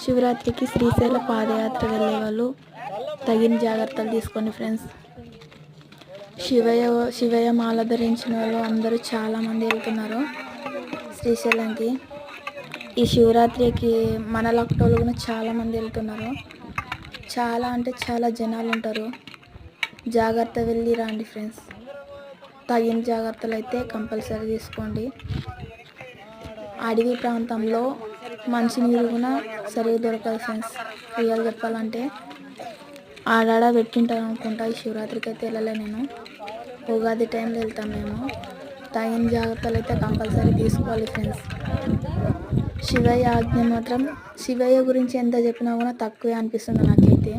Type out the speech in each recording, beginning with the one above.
శివరాత్రికి శ్రీశైల పాదయాత్ర వెళ్ళే వాళ్ళు తగిన జాగ్రత్తలు తీసుకోండి ఫ్రెండ్స్. శివయ్య మాల ధరించిన వాళ్ళు అందరూ చాలామంది వెళ్తున్నారు శ్రీశైలంకి. ఈ శివరాత్రికి మన లక్టోలు కూడా చాలామంది వెళ్తున్నారు. చాలా అంటే చాలా జనాలు ఉంటారు. జాగ్రత్త వెళ్ళి రండి ఫ్రెండ్స్. తగిన జాగ్రత్తలు అయితే కంపల్సరీ తీసుకోండి. అడవి ప్రాంతంలో మంచినీరు కూడా సరిగ్గా దొరకదు ఫ్రెండ్స్. రియల్ చెప్పాలంటే ఆడాడ పెట్టింటారు అనుకుంటా. ఈ శివరాత్రికి అయితే వెళ్ళలే నేను. ఉగాది టైంలో వెళ్తాం మేము. తగిన జాగ్రత్తలు అయితే కంపల్సరీ తీసుకోవాలి ఫ్రెండ్స్. శివయ్య ఆజ్ఞ మాత్రం, శివయ్య గురించి ఎంత చెప్పినా కూడా తక్కువే అనిపిస్తుంది నాకైతే.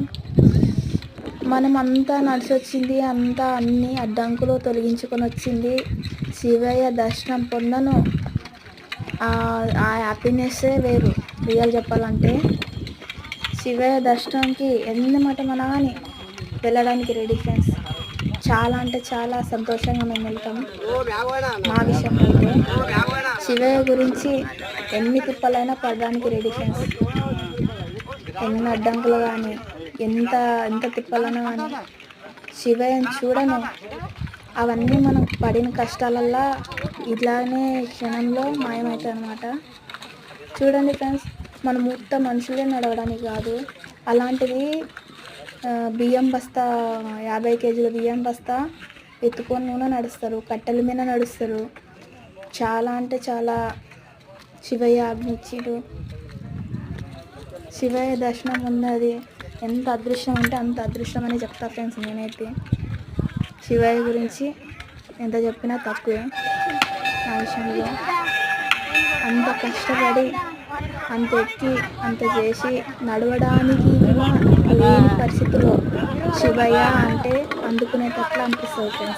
మనం అంతా నడిచి వచ్చింది, అంతా అన్ని అడ్డంకులు తొలగించుకొని వచ్చింది శివయ్య దర్శనం పొందను. ఆ హ్యాపీనెస్సే వేరు. రియల్ చెప్పాలంటే శివయ్య దర్శనంకి ఎన్ని మాట మన కానీ వెళ్ళడానికి రెడీ ఫ్రెండ్స్. చాలా అంటే చాలా సంతోషంగా మేము వెళ్తాం. మా విషయంలో అయితే శివయ్య గురించి ఎన్ని తిప్పలైనా పడడానికి రెడీ ఫ్రెండ్స్. ఎన్ని అడ్డంకులు కానీ ఎంత తిప్పలైనా కానీ శివయ్యని చూడను. అవన్నీ మనం పడిన కష్టాలల్లా ఇట్లానే క్షణంలో మాయమవుతాయి అన్నమాట. చూడండి ఫ్రెండ్స్, మనం మొత్తం మనుషులే నడవడానికి కాదు, అలాంటిది బియ్యం బస్తా 50 కేజీల బియ్యం బస్తా ఎత్తుకొని నూనె నడుస్తారు, కట్టెల మీద నడుస్తారు. చాలా అంటే చాలా శివయ్య ఆజ్ఞించారు. శివయ్య దర్శనం ఉన్నది ఎంత అదృష్టం అంటే అంత అదృష్టం అని చెప్తా ఫ్రెండ్స్. నేనైతే శివయ్య గురించి ఎంత చెప్పినా తక్కువే. నా విషయంలో అంత కష్టపడి అంత ఎక్కి అంత చేసి నడవడానికి కూడా లేని పరిస్థితుల్లో శివయ్య అంటే అందుకునేటట్లు అనిపిస్తుంది ఫ్రెండ్స్.